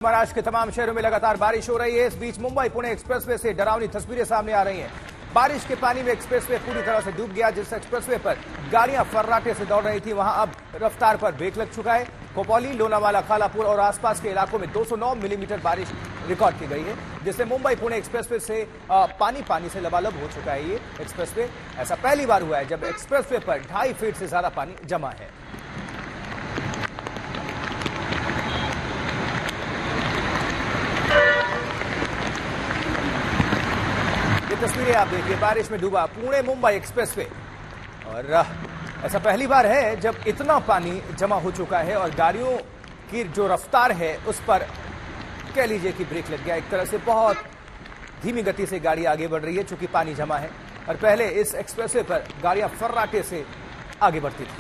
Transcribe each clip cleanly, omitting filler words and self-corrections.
महाराष्ट्र के तमाम शहरों में लगातार बारिश हो रही है। इस बीच मुंबई पुणे एक्सप्रेसवे से डरावनी तस्वीरें सामने आ रही हैं। बारिश के पानी में एक्सप्रेसवे पूरी तरह से डूब गया। जिस एक्सप्रेसवे पर गाड़ियां फर्राटे से दौड़ रही थी वहां अब रफ्तार पर ब्रेक लग चुका है। खोपोली, लोनावाला, खालापुर और आसपास के इलाकों में 209 मिलीमीटर बारिश रिकॉर्ड की गई है, जिससे मुंबई पुणे एक्सप्रेसवे से पानी से लबालब हो चुका है। ये एक्सप्रेसवे ऐसा पहली बार हुआ है जब एक्सप्रेसवे पर 2.5 फीट से ज्यादा पानी जमा है। तस्वीरें आप देखिए, बारिश में डूबा पुणे मुंबई एक्सप्रेसवे। और ऐसा पहली बार है जब इतना पानी जमा हो चुका है और गाड़ियों की जो रफ्तार है उस पर कह लीजिए कि ब्रेक लग गया। एक तरह से बहुत धीमी गति से गाड़ी आगे बढ़ रही है चूंकि पानी जमा है, और पहले इस एक्सप्रेसवे पर गाड़ियां फर्राटे से आगे बढ़ती थी।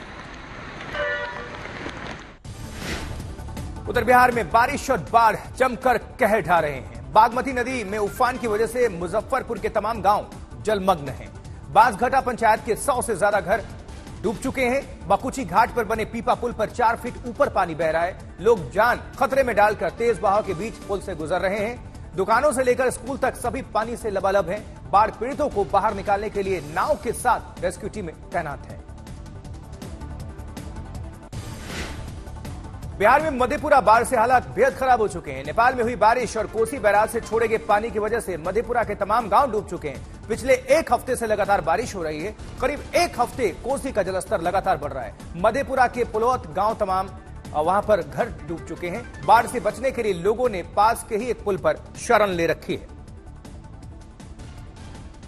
उधर बिहार में बारिश और बाढ़ जमकर कहर ढा रहे हैं। बागमती नदी में उफान की वजह से मुजफ्फरपुर के तमाम गांव जलमग्न हैं। बांसघाटा पंचायत के 100 से ज्यादा घर डूब चुके हैं। बकुची घाट पर बने पीपा पुल पर 4 फीट ऊपर पानी बह रहा है। लोग जान खतरे में डालकर तेज बहाव के बीच पुल से गुजर रहे हैं। दुकानों से लेकर स्कूल तक सभी पानी से लबालब हैं। बाढ़ पीड़ितों को बाहर निकालने के लिए नाव के साथ रेस्क्यू टीमें तैनात हैं। बिहार में मधेपुरा बाढ़ से हालात बेहद खराब हो चुके हैं। नेपाल में हुई बारिश और कोसी बैराज से छोड़े गए पानी की वजह से मधेपुरा के तमाम गांव डूब चुके हैं। पिछले एक हफ्ते से लगातार बारिश हो रही है। करीब एक हफ्ते कोसी का जलस्तर लगातार बढ़ रहा है। मधेपुरा के पुलौत गांव तमाम वहां पर घर डूब चुके हैं। बाढ़ से बचने के लिए लोगों ने पास के ही एक पुल पर शरण ले रखी है।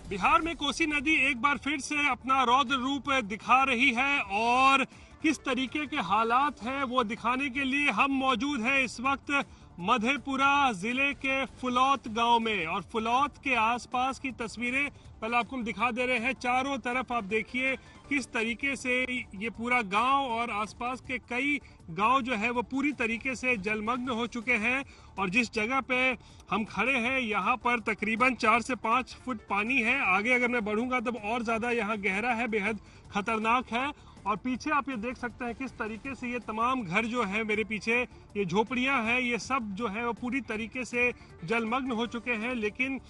बिहार में कोसी नदी एक बार फिर से अपना रौद्र रूप दिखा रही है और किस तरीके के हालात हैं वो दिखाने के लिए हम मौजूद हैं इस वक्त मधेपुरा जिले के फुलौत गांव में। और फुलौत के आसपास की तस्वीरें पहले आपको हम दिखा दे रहे हैं। चारों तरफ आप देखिए किस तरीके से ये पूरा गांव और आसपास के कई गांव जो है वो पूरी तरीके से जलमग्न हो चुके हैं। और जिस जगह पे हम खड़े हैं यहाँ पर तकरीबन 4 से 5 फुट पानी है। आगे अगर मैं बढ़ूंगा तब और ज्यादा यहाँ गहरा है, बेहद खतरनाक है। और पीछे आप ये देख सकते हैं किस तरीके से ये तमाम घर जो है मेरे पीछे, ये झोपड़ियां हैं, ये सब जो है वो पूरी तरीके से जलमग्न हो चुके हैं। लेकिन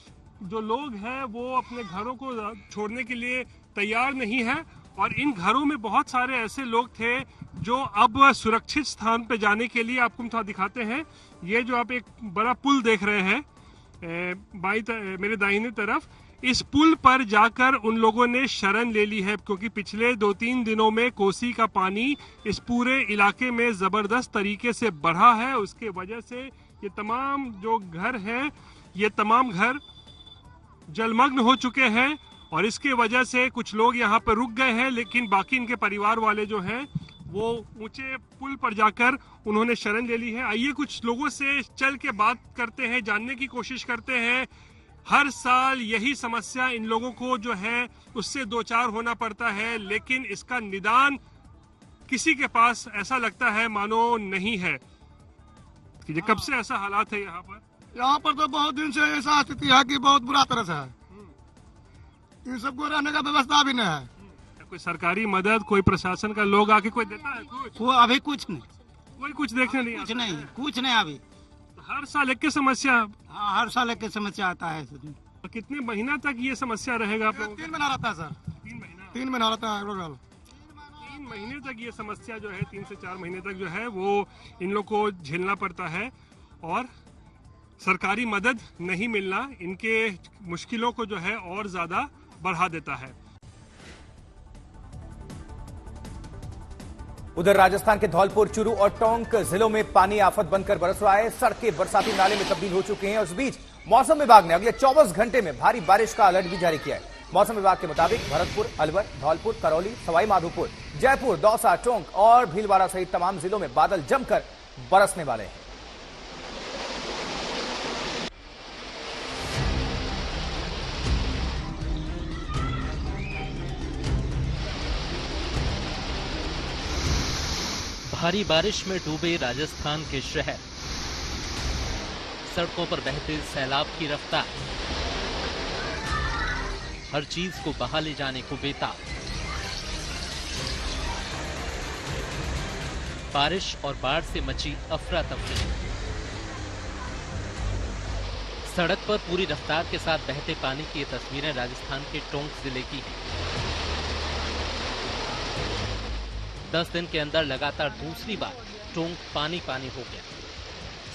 जो लोग हैं वो अपने घरों को छोड़ने के लिए तैयार नहीं है। और इन घरों में बहुत सारे ऐसे लोग थे जो अब सुरक्षित स्थान पे जाने के लिए, आपको हम थोड़ा दिखाते हैं। ये जो आप एक बड़ा पुल देख रहे हैं मेरे दाहिने तरफ, इस पुल पर जाकर उन लोगों ने शरण ले ली है, क्योंकि पिछले 2-3 दिनों में कोसी का पानी इस पूरे इलाके में जबरदस्त तरीके से बढ़ा है। उसके वजह से ये तमाम जो घर हैं, ये तमाम घर जलमग्न हो चुके हैं। और इसके वजह से कुछ लोग यहाँ पर रुक गए हैं, लेकिन बाकी इनके परिवार वाले जो हैं वो ऊंचे पुल पर जाकर उन्होंने शरण ले ली है। आइए कुछ लोगों से चल के बात करते हैं, जानने की कोशिश करते हैं। हर साल यही समस्या इन लोगों को जो है उससे दो चार होना पड़ता है, लेकिन इसका निदान किसी के पास ऐसा लगता है मानो नहीं है। कि कब से ऐसा हालात है यहाँ पर? यहाँ पर तो बहुत दिन से ऐसा स्थिति है कि बहुत बुरा तरह से है। इन सबको रहने का व्यवस्था भी नहीं है। कोई सरकारी मदद, कोई प्रशासन का लोग आके कोई देता है? वो अभी कुछ नहीं, कोई कुछ देखने नहीं, कुछ नहीं अभी। हर साल एक समस्या। हाँ, हर साल एक समस्या आता है। कितने महीना तक ये समस्या रहेगा आप लोगों? 3 महीना रहता है सर। 3 महीना रहता है। 3 महीने तक ये समस्या जो है, 3 से 4 महीने तक जो है वो इन लोग को झेलना पड़ता है। और सरकारी मदद नहीं मिलना इनके मुश्किलों को जो है और ज्यादा बढ़ा देता है। उधर राजस्थान के धौलपुर, चूरू और टोंक जिलों में पानी आफत बनकर बरस रहा है। सड़कें बरसाती नाले में तब्दील हो चुकी हैं। उस बीच मौसम विभाग ने अगले 24 घंटे में भारी बारिश का अलर्ट भी जारी किया है। मौसम विभाग के मुताबिक भरतपुर, अलवर, धौलपुर, करौली, सवाई माधोपुर, जयपुर, दौसा, टोंक और भीलवाड़ा सहित तमाम जिलों में बादल जमकर बरसने वाले हैं। भारी बारिश में डूबे राजस्थान के शहर, सड़कों पर बहते सैलाब की रफ्तार, हर चीज को बहा ले जाने को बेताब। बारिश और बाढ़ से मची अफरा तफरी। सड़क पर पूरी रफ्तार के साथ बहते पानी की ये तस्वीरें राजस्थान के टोंक जिले की हैं। 10 दिन के अंदर लगातार दूसरी बार टोंक पानी पानी हो गया।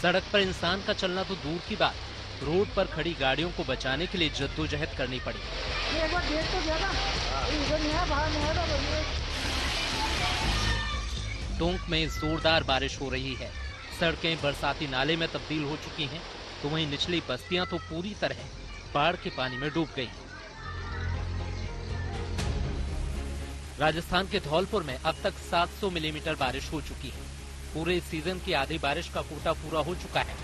सड़क पर इंसान का चलना तो दूर की बात, रोड पर खड़ी गाड़ियों को बचाने के लिए जद्दोजहद करनी पड़ी। टोंक में जोरदार बारिश हो रही है। सड़कें बरसाती नाले में तब्दील हो चुकी हैं, तो वहीं निचली बस्तियां तो पूरी तरह बाढ़ के पानी में डूब गई। राजस्थान के धौलपुर में अब तक 700 मिलीमीटर बारिश हो चुकी है। पूरे सीजन की आधी बारिश का कोटा पूरा हो चुका है।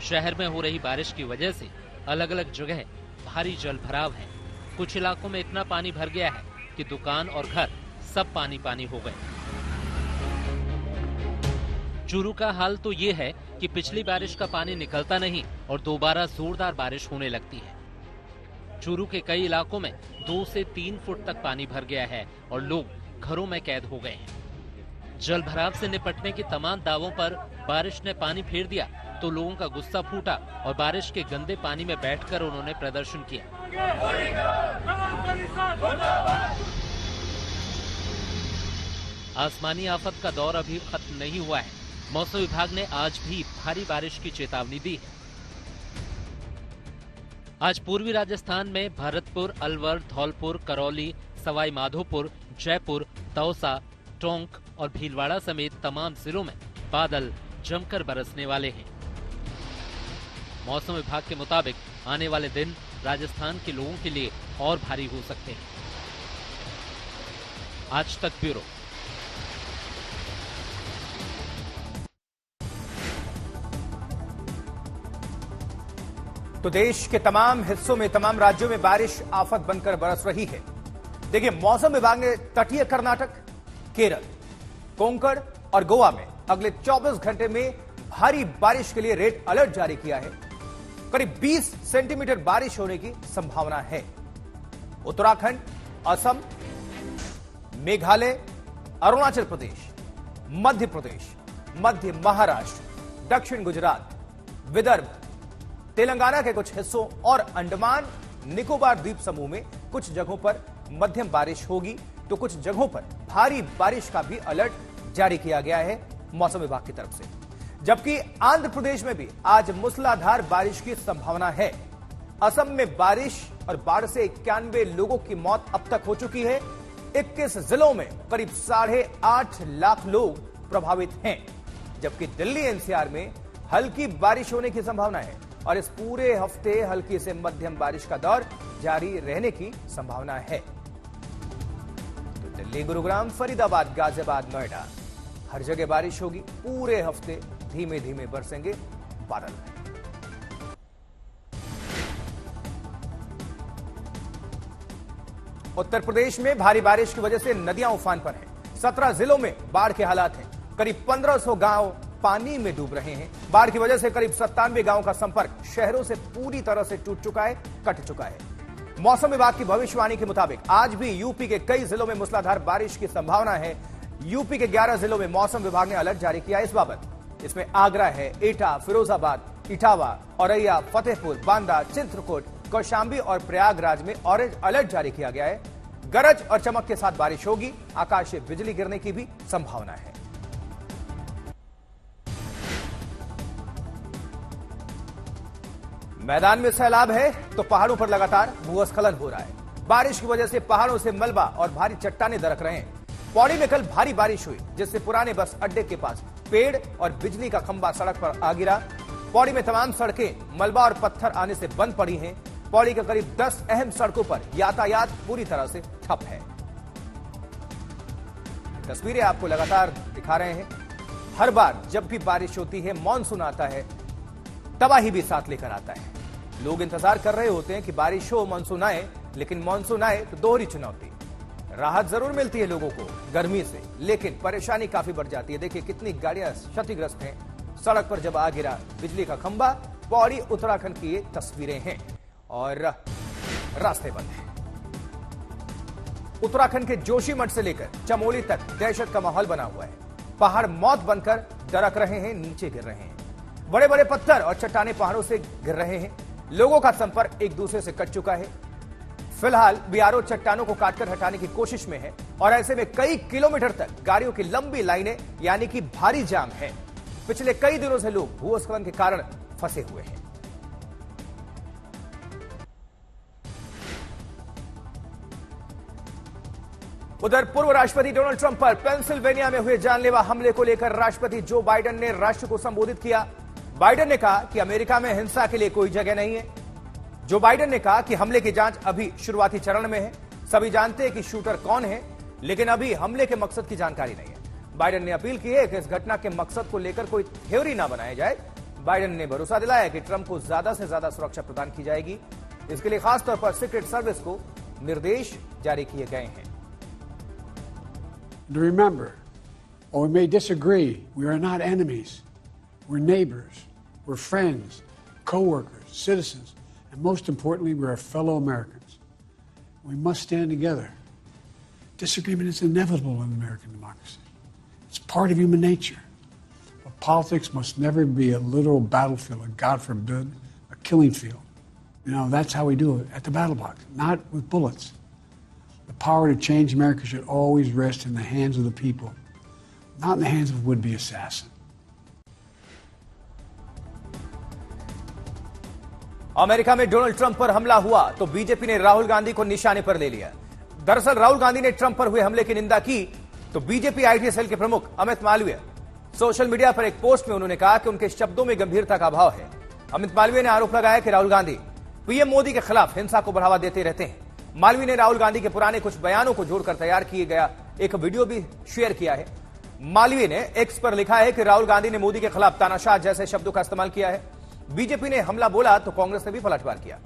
शहर में हो रही बारिश की वजह से अलग अलग जगह भारी जल भराव है। कुछ इलाकों में इतना पानी भर गया है कि दुकान और घर सब पानी पानी हो गए। चूरू का हाल तो ये है कि पिछली बारिश का पानी निकलता नहीं और दोबारा जोरदार बारिश होने लगती है। चूरू के कई इलाकों में 2 से 3 फुट तक पानी भर गया है और लोग घरों में कैद हो गए हैं। जल भराव से निपटने के तमाम दावों पर बारिश ने पानी फेर दिया तो लोगों का गुस्सा फूटा और बारिश के गंदे पानी में बैठकर उन्होंने प्रदर्शन किया। आसमानी आफत का दौर अभी खत्म नहीं हुआ है। मौसम विभाग ने आज भी भारी बारिश की चेतावनी दी है। आज पूर्वी राजस्थान में भरतपुर, अलवर, धौलपुर, करौली, सवाई माधोपुर, जयपुर, दौसा, टोंक और भीलवाड़ा समेत तमाम जिलों में बादल जमकर बरसने वाले हैं। मौसम विभाग के मुताबिक आने वाले दिन राजस्थान के लोगों के लिए और भारी हो सकते हैं। आज तक ब्यूरो। तो देश के तमाम हिस्सों में, तमाम राज्यों में बारिश आफत बनकर बरस रही है। देखिए, मौसम विभाग ने तटीय कर्नाटक, केरल, कोंकण और गोवा में अगले 24 घंटे में भारी बारिश के लिए रेड अलर्ट जारी किया है। करीब 20 सेंटीमीटर बारिश होने की संभावना है। उत्तराखंड, असम, मेघालय, अरुणाचल प्रदेश, मध्य प्रदेश, मध्य महाराष्ट्र, दक्षिण गुजरात, विदर्भ, तेलंगाना के कुछ हिस्सों और अंडमान निकोबार द्वीप समूह में कुछ जगहों पर मध्यम बारिश होगी, तो कुछ जगहों पर भारी बारिश का भी अलर्ट जारी किया गया है मौसम विभाग की तरफ से। जबकि आंध्र प्रदेश में भी आज मूसलाधार बारिश की संभावना है। असम में बारिश और बाढ़ से 91 लोगों की मौत अब तक हो चुकी है। 21 जिलों में करीब 8.5 लाख लोग प्रभावित हैं। जबकि दिल्ली एनसीआर में हल्की बारिश होने की संभावना है और इस पूरे हफ्ते हल्की से मध्यम बारिश का दौर जारी रहने की संभावना है। तो दिल्ली, गुरुग्राम, फरीदाबाद, गाजियाबाद, नोएडा, हर जगह बारिश होगी। पूरे हफ्ते धीमे धीमे बरसेंगे बादल। उत्तर प्रदेश में भारी बारिश की वजह से नदियां उफान पर हैं। 17 जिलों में बाढ़ के हालात हैं। करीब 1500 गांव पानी में डूब रहे हैं। बाढ़ की वजह से करीब 97 गांवों का संपर्क शहरों से पूरी तरह से टूट चुका है, कट चुका है। मौसम विभाग की भविष्यवाणी के मुताबिक आज भी यूपी के कई जिलों में मूसलाधार बारिश की संभावना है। यूपी के 11 जिलों में मौसम विभाग ने अलर्ट जारी किया इस बाबत। इसमें आगरा है, एटा, फिरोजाबाद, इटावा, औरैया, फतेहपुर, बांदा, चित्रकूट, कौशांबी और प्रयागराज में ऑरेंज अलर्ट जारी किया गया है। गरज और चमक के साथ बारिश होगी। आकाशीय बिजली गिरने की भी संभावना है। मैदान में सैलाब है तो पहाड़ों पर लगातार भूस्खलन हो रहा है। बारिश की वजह से पहाड़ों से मलबा और भारी चट्टाने दरक रहे हैं। पौड़ी में कल भारी बारिश हुई, जिससे पुराने बस अड्डे के पास पेड़ और बिजली का खंभा सड़क पर आ गिरा। पौड़ी में तमाम सड़कें मलबा और पत्थर आने से बंद पड़ी हैं। पौड़ी के करीब 10 अहम सड़कों पर यातायात पूरी तरह से ठप है। तस्वीरें आपको लगातार दिखा रहे हैं। हर बार जब भी बारिश होती है, मानसून आता है, तबाही भी साथ लेकर आता है। लोग इंतजार कर रहे होते हैं कि बारिश हो, मानसून आए, लेकिन मानसून आए तो दोहरी चुनौती। राहत जरूर मिलती है लोगों को गर्मी से, लेकिन परेशानी काफी बढ़ जाती है। देखिए कितनी गाड़ियां क्षतिग्रस्त हैं। सड़क पर जब आ गिरा बिजली का खंभा। पौड़ी उत्तराखंड की ये तस्वीरें हैं और रास्ते बंद हैं। उत्तराखंड के जोशीमठ से लेकर चमोली तक दहशत का माहौल बना हुआ है। पहाड़ मौत बनकर दरक रहे हैं, नीचे गिर रहे हैं। बड़े बड़े पत्थर और चट्टाने पहाड़ों से गिर रहे हैं। लोगों का संपर्क एक दूसरे से कट चुका है। फिलहाल बीआरओ चट्टानों को काटकर हटाने की कोशिश में है और ऐसे में कई किलोमीटर तक गाड़ियों की लंबी लाइनें यानी कि भारी जाम है। पिछले कई दिनों से लोग भूस्खलन के कारण फंसे हुए हैं। उधर पूर्व राष्ट्रपति डोनाल्ड ट्रंप पर पेंसिल्वेनिया में हुए जानलेवा हमले को लेकर राष्ट्रपति जो बाइडेन ने राष्ट्र को संबोधित किया। बाइडेन ने कहा कि अमेरिका में हिंसा के लिए कोई जगह नहीं है। जो बाइडेन ने कहा कि हमले की जांच अभी शुरुआती चरण में है। सभी जानते हैं कि शूटर कौन है, लेकिन अभी हमले के मकसद की जानकारी नहीं है। बाइडेन ने अपील की है कि इस घटना के मकसद को लेकर कोई थ्योरी ना बनाया जाए। बाइडेन ने भरोसा दिलाया कि ट्रंप को ज्यादा से ज्यादा सुरक्षा प्रदान की जाएगी। इसके लिए खासतौर पर सीक्रेट सर्विस को निर्देश जारी किए गए हैं। To remember, while we may disagree, we are not enemies. We're neighbors, we're friends, co-workers, citizens, and most importantly, we're fellow Americans. We must stand together. Disagreement is inevitable in American democracy. It's part of human nature. But politics must never be a literal battlefield, or God forbid, a killing field. You know, that's how we do it, at the battle box, not with bullets. The power to change America should always rest in the hands of the people, not in the hands of a would-be assassin. America में Donald Trump पर हमला हुआ तो BJP ने राहुल गांधी को निशाने पर ले लिया। दरअसल राहुल गांधी ने ट्रंप पर हुए हमले की निंदा की तो बीजेपी आईटी सेल के प्रमुख अमित मालवीय सोशल मीडिया पर एक पोस्ट में उन्होंने कहा कि उनके शब्दों में गंभीरता का अभाव है। अमित मालवीय ने आरोप लगाया कि राहुल गांधी पीएम मोदी के खिलाफ हिंसा को बढ़ावा देते रहते हैं। मालवीय ने राहुल गांधी के पुराने कुछ बयानों को जोड़कर तैयार किया गया एक वीडियो भी शेयर किया है। मालवीय ने एक्स पर लिखा है कि राहुल गांधी ने मोदी के खिलाफ तानाशाह जैसे शब्दों का इस्तेमाल किया है। बीजेपी ने हमला बोला तो कांग्रेस ने भी पलटवार किया।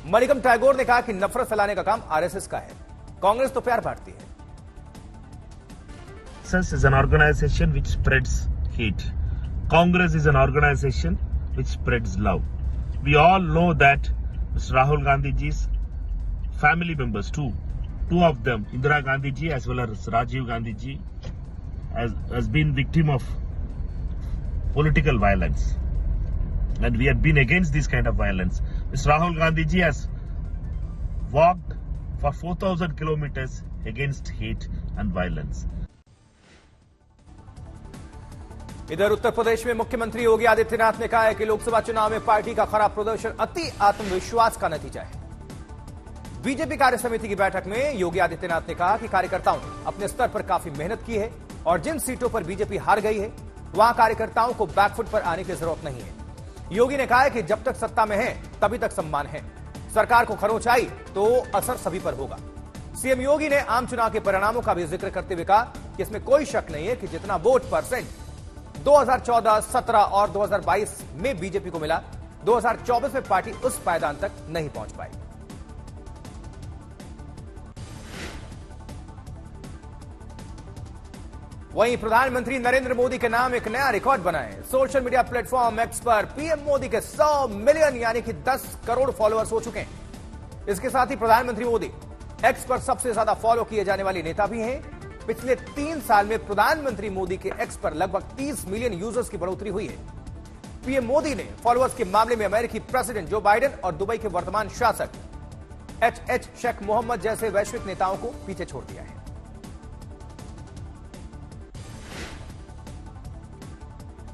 मणिकम टैगोर ने कहा कि नफरत फैलाने का काम आरएसएस का है, कांग्रेस तो प्यार बांटती है। RSS is an organization which spreads hate. Congress is an organization which spreads love. We all know that Mr. Rahul Gandhi ji's family members, two of them, Indira Gandhi ji as well as Rajiv Gandhi ji, has been victim of political violence, and we have been against this kind of violence. Mr. Rahul Gandhi ji has walked for 4,000 kilometers against hate and violence. इधर उत्तर प्रदेश में मुख्यमंत्री योगी आदित्यनाथ ने कहा है कि लोकसभा चुनाव में party का खराब प्रदर्शन अति आत्मविश्वास का नतीजा है। बीजेपी कार्य समिति की बैठक में योगी आदित्यनाथ ने कहा कि कार्यकर्ताओं ने अपने स्तर पर काफी मेहनत की है और जिन सीटों पर बीजेपी हार गई है वहां कार्यकर्ताओं को बैकफुट पर आने की जरूरत नहीं है। योगी ने कहा है कि जब तक सत्ता में है तभी तक सम्मान है, सरकार को खरोंच आई तो असर सभी पर होगा। सीएम योगी ने आम चुनाव के परिणामों का भी जिक्र करते हुए कहा कि इसमें कोई शक नहीं है कि जितना वोट परसेंट 2014, 17 और 2022 में बीजेपी को मिला, 2024 में पार्टी उस पायदान तक नहीं पहुंच पाई। वहीं प्रधानमंत्री नरेंद्र मोदी के नाम एक नया रिकॉर्ड बनाए। सोशल मीडिया प्लेटफॉर्म एक्स पर पीएम मोदी के 100 मिलियन यानी कि 10 करोड़ फॉलोअर्स हो चुके हैं। इसके साथ ही प्रधानमंत्री मोदी एक्स पर सबसे ज्यादा फॉलो किए जाने वाले नेता भी हैं। पिछले 3 साल में प्रधानमंत्री मोदी के एक्स पर लगभग 30 मिलियन यूजर्स की बढ़ोतरी हुई है। पीएम मोदी ने फॉलोअर्स के मामले में अमेरिकी प्रेसिडेंट जो बाइडेन और दुबई के वर्तमान शासक एच शेख मोहम्मद जैसे वैश्विक नेताओं को पीछे छोड़ दिया है।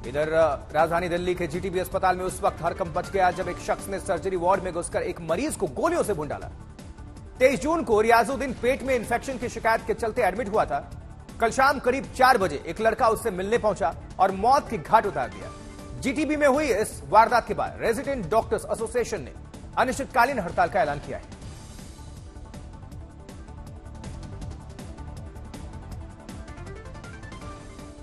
इधर राजधानी दिल्ली के जीटीबी अस्पताल में उस वक्त हड़कंप मच गया जब एक शख्स ने सर्जरी वार्ड में घुसकर एक मरीज को गोलियों से भून डाला। 23 जून को रियाजुद्दीन पेट में इंफेक्शन की शिकायत के चलते एडमिट हुआ था। कल शाम करीब 4 बजे एक लड़का उससे मिलने पहुंचा और मौत की घाट उतार दिया। जीटीबी में हुई इस वारदात के बाद रेजिडेंट डॉक्टर्स एसोसिएशन ने अनिश्चितकालीन हड़ताल का ऐलान किया है।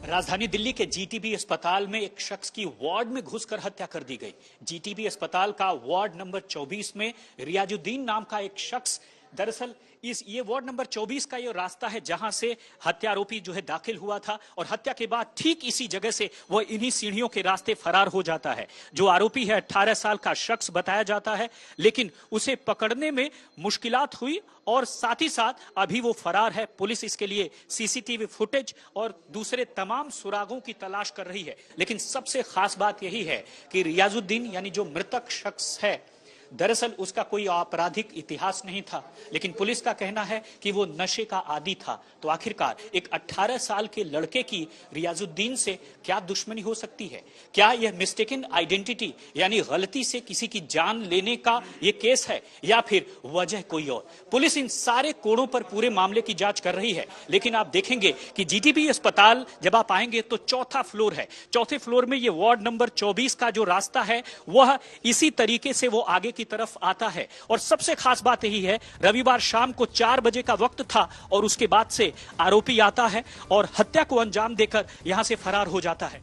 राजधानी दिल्ली के जीटीबी अस्पताल में एक शख्स की वार्ड में घुसकर हत्या कर दी गई। जीटीबी अस्पताल का वार्ड नंबर 24 में रियाजुद्दीन नाम का एक शख्स, दरअसल ये वार्ड नंबर 24 का ये रास्ता है जहां से हत्यारोपी जो है दाखिल हुआ था और हत्या के बाद ठीक इसी जगह से वह इन्हीं सीढ़ियों के रास्ते फरार हो जाता है। जो आरोपी है 18 साल का शख्स बताया जाता है, लेकिन उसे पकड़ने में मुश्किलात हुई और साथ ही साथ अभी वो फरार है। पुलिस इसके लिए सीसीटीवी फुटेज और दूसरे तमाम सुरागों की तलाश कर रही है। लेकिन सबसे खास बात यही है कि रियाजुद्दीन यानी जो मृतक शख्स है, दरअसल उसका कोई आपराधिक इतिहास नहीं था, लेकिन पुलिस का कहना है कि वो नशे का आदी था। तो आखिरकार एक 18 साल के लड़के की रियाजुद्दीन से क्या दुश्मनी हो सकती है? क्या यह मिस्टेकन आइडेंटिटी यानी गलती से किसी की जान लेने का यह केस है या फिर वजह कोई और? पुलिस इन सारे कोणों पर पूरे मामले की जांच कर रही है, लेकिन आप देखेंगे कि जीटीबी अस्पताल जब आप आएंगे तो चौथा फ्लोर है। चौथे फ्लोर में ये वार्ड नंबर 24 का जो रास्ता है वह इसी तरीके से वो आगे की तरफ आता है। और सबसे खास बात यही है, रविवार शाम को 4 बजे का वक्त था और उसके बाद से आरोपी आता है और हत्या को अंजाम देकर यहां से फरार हो जाता है।